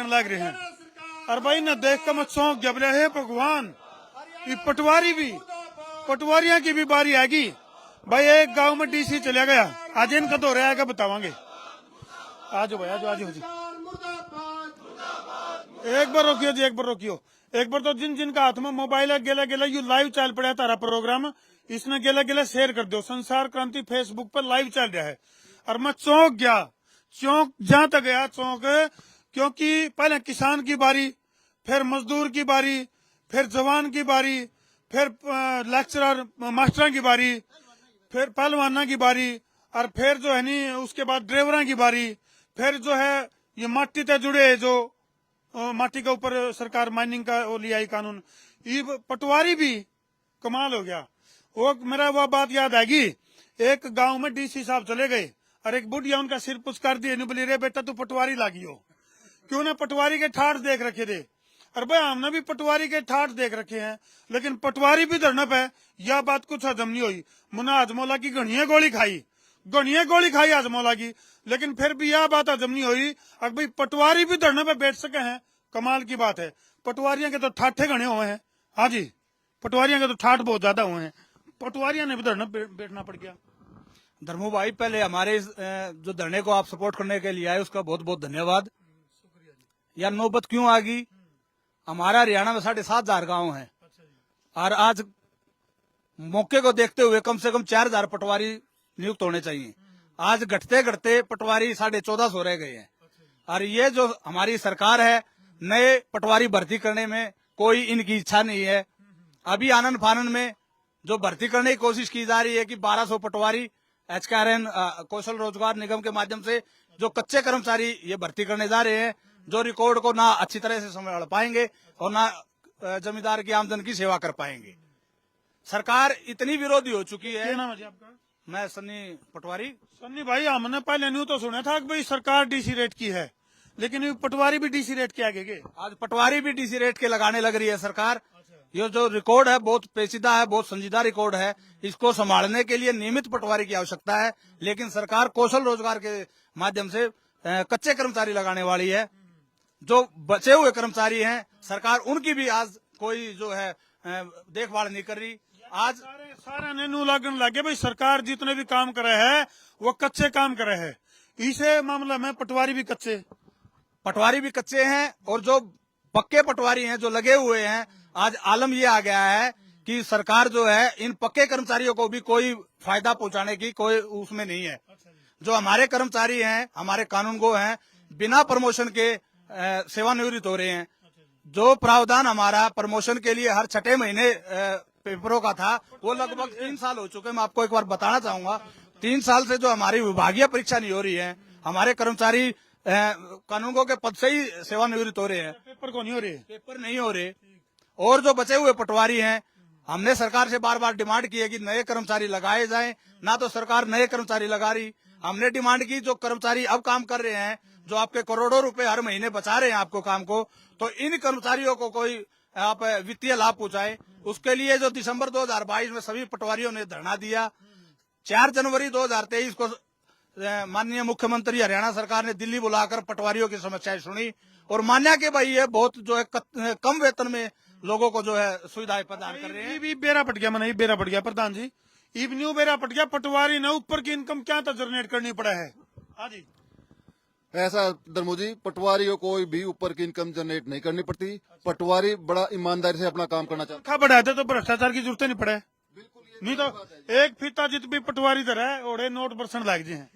लगन लग रहे हैं। और भाई न देख कर मैं चौंक गया, बोले हे भगवान, ये पटवारियां की भी बारी आएगी। भाई एक गांव में डीसी चला गया, आज इनका दौर आएगा, बतावांगे। आज भाई आज एक बार रोकियो जी, एक बार रोकियो। एक बार तो जिन जिनका हाथ में मोबाइल है, गेला गेला यू लाइव चल पड़ा तारा प्रोग्राम, इसने गेला गेला शेयर कर दो। संसार क्रांति फेसबुक पर लाइव चल रहा है। और मैं चौंक गया, चौंक जहां तक गया चौंक, क्योंकि पहले किसान की बारी, फिर मजदूर की बारी, फिर जवान की बारी, फिर लेक्चरर मास्टर की बारी, फिर पहलवाना की बारी, और फिर जो है नी उसके बाद ड्राइवरों की बारी, फिर जो है ये माटी से जुड़े जो माटी के ऊपर सरकार माइनिंग का वो लिया कानून, ये पटवारी भी कमाल हो गया। वो मेरा वो बात याद आएगी, एक गांव में डीसी साहब चले गए और एक बुढ़िया उनका सिर पुछ कर दिए, नहीं बोली रे बेटा तू पटवारी लागी हो, क्यों ने पटवारी के ठाठ देख रखे थे। और भाई हमने भी पटवारी के ठाठ देख रखे हैं, लेकिन पटवारी भी धरना पे यह बात कुछ हजम नहीं हुई। मुन्ना हजमौला की घनिया गोली खाई हजमौला की, लेकिन फिर भी यह बात हजम नहीं हुई। अब भाई पटवारी भी धरने पे बैठ सके हैं, कमाल की बात है। पटवारियों के तो ठाठे घने हुए हैं। हाँ जी, पटवारियों के तो ठाठ बहुत ज्यादा हुए हैं, पटवारियों ने भी धरना बैठना पड़ गया। धर्मू भाई, पहले हमारे जो धरने को आप सपोर्ट करने के लिए आए उसका बहुत बहुत धन्यवाद। यार नौबत क्यों आ गई, हमारा हरियाणा में 7,500 गांव है, और आज मौके को देखते हुए कम से कम 4,000 पटवारी नियुक्त होने चाहिए। आज घटते घटते पटवारी 1450 रह गए हैं। और ये जो हमारी सरकार है, नए पटवारी भर्ती करने में कोई इनकी इच्छा नहीं है। अभी आनंद फानन में जो भर्ती करने की कोशिश की जा रही है कि 1200 पटवारी HKRN कौशल रोजगार निगम के माध्यम से जो कच्चे कर्मचारी ये भर्ती करने जा रहे हैं, जो रिकॉर्ड को ना अच्छी तरह से संभाल पाएंगे और ना जमींदार की आमदन की सेवा कर पाएंगे। सरकार इतनी विरोधी हो चुकी है। क्या नाम है जी आपका? मैं सन्नी पटवारी। सन्नी भाई, हमने पहले न्यू तो सुना था कि भाई सरकार डीसी रेट की है, लेकिन ये पटवारी भी डीसी रेट के आगे गए। आज पटवारी भी डीसी रेट के लगाने लग रही है सरकार। ये जो रिकॉर्ड है बहुत पेचीदा है, बहुत संजीदा रिकॉर्ड है। इसको संभालने के लिए नियमित पटवारी की आवश्यकता है, लेकिन सरकार कौशल रोजगार के माध्यम से कच्चे कर्मचारी लगाने वाली है। जो बचे हुए कर्मचारी हैं, सरकार उनकी भी आज कोई जो है देखभाल नहीं कर रही। आज सारे ने नू लगन लगे भाई सरकार जितने भी काम करे है वो कच्चे काम करे है। इसे मामला में पटवारी भी कच्चे हैं, और जो पक्के पटवारी हैं जो लगे हुए हैं, आज आलम ये आ गया है कि सरकार जो है इन पक्के कर्मचारियों को भी कोई फायदा पहुंचाने की कोई उसमें नहीं है। जो हमारे कर्मचारी हैं, हमारे कानूनगो हैं, बिना प्रमोशन के सेवानिवृत्त हो रहे हैं। जो प्रावधान हमारा प्रमोशन के लिए हर 6 महीने पेपरों का था, वो लगभग 3 साल हो चुके हैं। मैं आपको एक बार बताना चाहूंगा, 3 साल से जो हमारी विभागीय परीक्षा नहीं हो रही है, हमारे कर्मचारी कानूनगो के पद से ही सेवानिवृत्त हो रहे हैं। पेपर नहीं हो रहे। और जो बचे हुए पटवारी हैं, हमने सरकार से बार बार डिमांड की है कि नए कर्मचारी लगाए जाएं, ना तो सरकार नए कर्मचारी लगा रही। हमने डिमांड की जो कर्मचारी अब काम कर रहे हैं, जो आपके करोड़ों रुपए हर महीने बचा रहे हैं आपको काम को, तो इन कर्मचारियों को कोई आप वित्तीय लाभ पहुंचाए। उसके लिए जो दिसंबर 2022 में सभी पटवारियों ने धरना दिया, 4 जनवरी 2023 को माननीय मुख्यमंत्री हरियाणा सरकार ने दिल्ली बुलाकर पटवारियों की समस्याएं सुनी और मान्या के भाई ये बहुत जो है कम वेतन में लोगों को जो है सुविधाएं प्रदान कर रहे हैं। बेरा पट गया प्रधान जी, इब न्यू बेरा पट गया। पटवारी ने ऊपर की इनकम क्या तो जनरेट करनी पड़ा है। हाँ जी, ऐसा धर्मू जी, पटवारी को कोई भी ऊपर की इनकम जनरेट नहीं करनी पड़ती। पटवारी बड़ा ईमानदारी से अपना काम करना चाहता है। बढ़ाते तो भ्रष्टाचार की जरूरत नहीं पड़े। नहीं तो एक फीता जित भी पटवारी धरा है ओढ़े नोट परसेंट लाग जी है।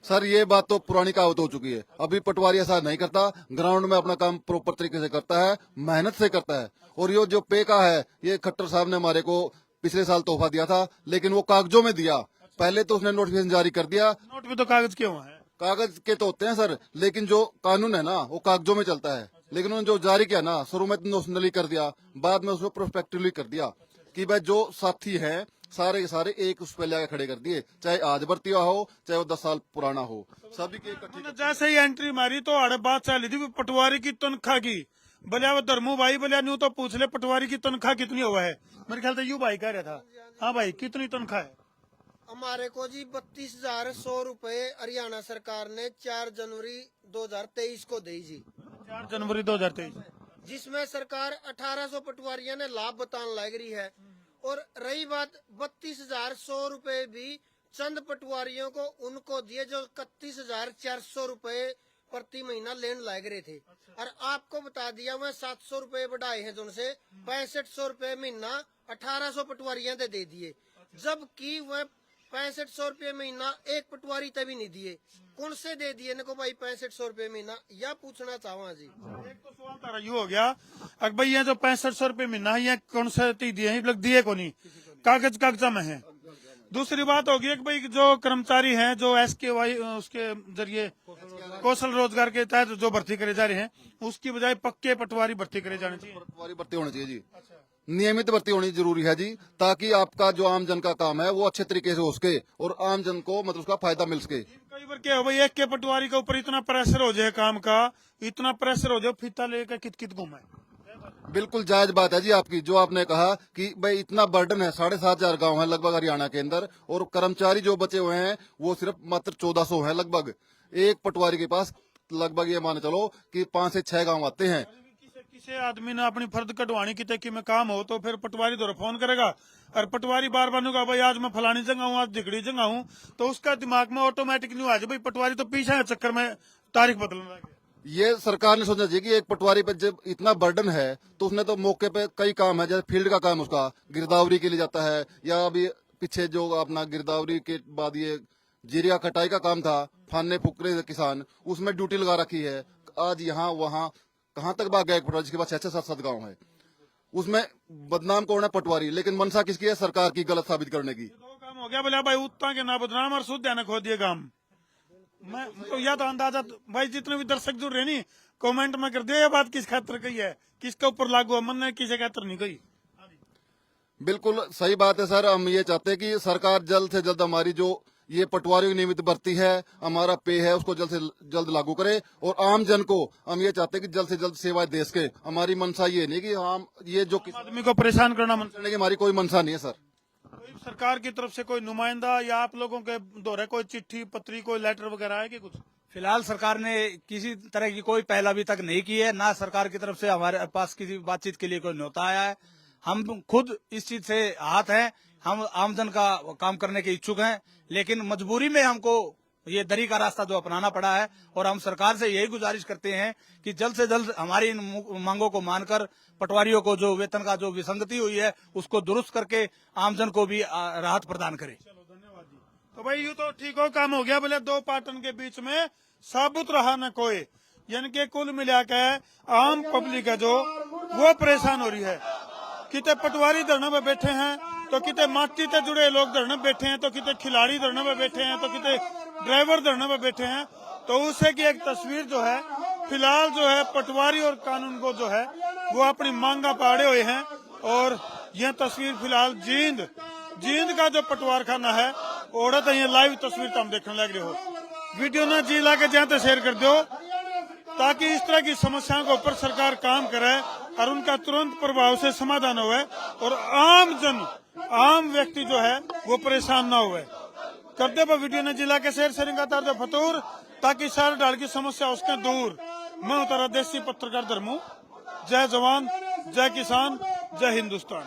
सर ये बात तो पुरानी कहावत हो चुकी है। अभी पटवारी ऐसा नहीं करता, ग्राउंड में अपना काम प्रॉपर तरीके से करता है, मेहनत से करता है। और ये जो पे का है, ये खट्टर साहब ने हमारे को पिछले साल तोहफा दिया था, लेकिन वो कागजों में दिया। पहले तो उसने नोटिफिकेशन जारी कर दिया। नोट में तो कागज क्यों है? कागज के तो होते हैं सर, लेकिन जो कानून है ना वो कागजों में चलता है। लेकिन उन्होंने जो जारी किया ना, शुरू में नोशनली कर दिया, बाद में उसको प्रोस्पेक्टिवली कर दिया कि भाई जो साथी है सारे के सारे एक उस पे लेकर खड़े कर दिए, चाहे आज भर्ती हुआ हो चाहे वो 10 साल पुराना हो, सभी के इकट्ठे। जैसे ही एंट्री मारी तो अड़े बात चली थी पटवारी की तनख्वाह की। बोलिया वो धर्मू भाई बोलिया न्यू तो पूछ ले पटवारी की तनख्वाह कितनी हुआ है। मेरे ख्याल से यू भाई कह रहा था। हाँ भाई, कितनी तनख्वाह है? हमारे को जी 32,100 रुपए हरियाणा सरकार ने 4 जनवरी 2023 को दी जी। 4 जनवरी 2023। जिसमें सरकार 1800 पटवारियों ने लाभ बताने लग रही है। और रही बात 32,100 रुपए भी चंद पटवारियों को उनको दिए जो 31,400 रुपए प्रति महीना लेन लग रहे थे। और आपको बता दिया वह 700 रुपए बढ़ाए हैं, जो उनसे 6500 रुपए महीना 1800 पटवारियों ने दे दिए, जबकि वह 6500 रुपये महीना एक पटवारी तभी नहीं दिए। कौन से दे दिए इनको भाई 6500 रुपये महीना, यह पूछना चाहूँ जी। एक तो सवाल तारा यू हो गया, अगर भाई ये जो 6500 रुपये महीना है ये कौन से दिए हैं, लोग दिए को नहीं, कागजा में है। दूसरी बात होगी कि भाई जो कर्मचारी हैं जो SKY उसके जरिए कौशल रोजगार के तहत जो भर्ती करे जा रहे हैं, उसकी बजाय पक्के पटवारी भर्ती करे जाने चाहिए। पटवारी भर्ती होनी चाहिए जी, नियमित भर्ती होनी जरूरी है जी, ताकि आपका जो आम जन का काम है वो अच्छे तरीके से हो सके और आम जन को मतलब उसका फायदा मिल सके। कई बार क्या हो भाई, एक के पटवारी के ऊपर इतना प्रेशर हो जाए काम का, इतना प्रेशर हो जाए फीता लेकर कित कित घूमे। बिल्कुल जायज बात है जी आपकी, जो आपने कहा कि भाई इतना बर्डन है, 7,500 गांव है लगभग हरियाणा के अंदर, और कर्मचारी जो बचे हुए हैं वो सिर्फ मात्र 1400 हैं लगभग। एक पटवारी के पास लगभग ये मान चलो कि 5 से 6 गांव आते हैं। किसी आदमी ने अपनी फर्द कटवानी की तकी में काम हो तो फिर पटवारी दौरा फोन करेगा, और पटवारी बार बार कहा भाई आज मैं फलानी जगह हूँ, आज दिगड़ी जगह हूँ, तो उसका दिमाग में ऑटोमेटिकली आ जाए भाई पटवारी तो पीछे है चक्कर में तारीख बदलने लगे। ये सरकार ने सोचना चाहिए कि एक पटवारी पे जब इतना बर्डन है तो उसने तो मौके पे कई काम है, जैसे फील्ड का काम उसका गिरदावरी के लिए जाता है, या अभी पीछे जो अपना गिरदावरी के बाद ये जीरिया कटाई का काम था, फाने फुकरे किसान, उसमें ड्यूटी लगा रखी है। आज यहाँ वहाँ कहाँ तक भाग गया एक पटवारी जिसके पास 6-7 गाँव है, उसमें बदनाम कौन है? पटवारी। लेकिन मनसा किसकी है? सरकार की, गलत साबित करने की। दो काम हो गया बोला भाई, उत्ता के ना बदनाम और शुद्ध ने खो दिए काम। मैं तो यह तो अंदाजा भाई जितने भी दर्शक जुड़ रहे नहीं कमेंट में कर दिया ये बात किस खातर कही है, किसके ऊपर लागू है, मन ने किसी खातर नहीं कही। बिल्कुल सही बात है सर, हम ये चाहते हैं कि सरकार जल्द से जल्द हमारी जो ये पटवारी की नियमित भर्ती है, हमारा पे है, उसको जल्द से जल्द लागू करे, और आम जन को हम ये चाहते हैं कि जल्द से जल्द सेवाएं दे सके। हमारी मनसा ये नहीं कि हम ये जो आदमी को परेशान करना मन करने की हमारी कोई मनसा नहीं है सर। कोई सरकार की तरफ से कोई नुमाइंदा या आप लोगों के दौरे कोई चिट्ठी पत्री कोई लेटर वगैरह है कि कुछ? फिलहाल सरकार ने किसी तरह की कोई पहल अभी तक नहीं की है, ना सरकार की तरफ से हमारे पास किसी बातचीत के लिए कोई न्योता आया है। हम खुद इस चीज से आहत हैं, हम आमजन का काम करने के इच्छुक हैं, लेकिन मजबूरी में हमको ये दरी का रास्ता जो अपनाना पड़ा है, और हम सरकार से यही गुजारिश करते हैं कि जल्द से जल्द हमारी इन मांगों को मानकर पटवारियों को जो वेतन का जो विसंगति हुई है उसको दुरुस्त करके आमजन को भी राहत प्रदान करे। चलो धन्यवाद जी। तो भाई यूँ तो ठीक हो काम हो गया, बोले दो पार्टन के बीच में साबुत रहा न कोई, यानी कि कुल मिला के आम पब्लिक है जो वो परेशान हो रही है। कितने पटवारी धरने में बैठे हैं, तो कितने माटी से जुड़े लोग धरने में बैठे हैं, तो कितने खिलाड़ी धरने में बैठे हैं, तो कितने ड्राइवर धरने में बैठे हैं। तो उससे की एक तस्वीर जो है फिलहाल जो है पटवारी और कानून को जो है वो अपनी मांगा पाड़े हुए हैं। और यह तस्वीर फिलहाल जींद का जो पटवार खाना है औरत है, ये लाइव तस्वीर तो हम देखने लग रहे हो। वीडियो ना जी ला के जहाँ शेयर कर दो, ताकि इस तरह की समस्याओं के ऊपर सरकार काम करे और उनका तुरंत प्रभाव से समाधान हुए, और आम व्यक्ति जो है वो परेशान ना हुए। करते पर वीडियो ने जिला के शेयरिंग का फतूर, ताकि सारे डाल की समस्या उसके दूर। मैं उतारा देसी पत्रकार धर्मू। जय जवान, जय किसान, जय हिंदुस्तान।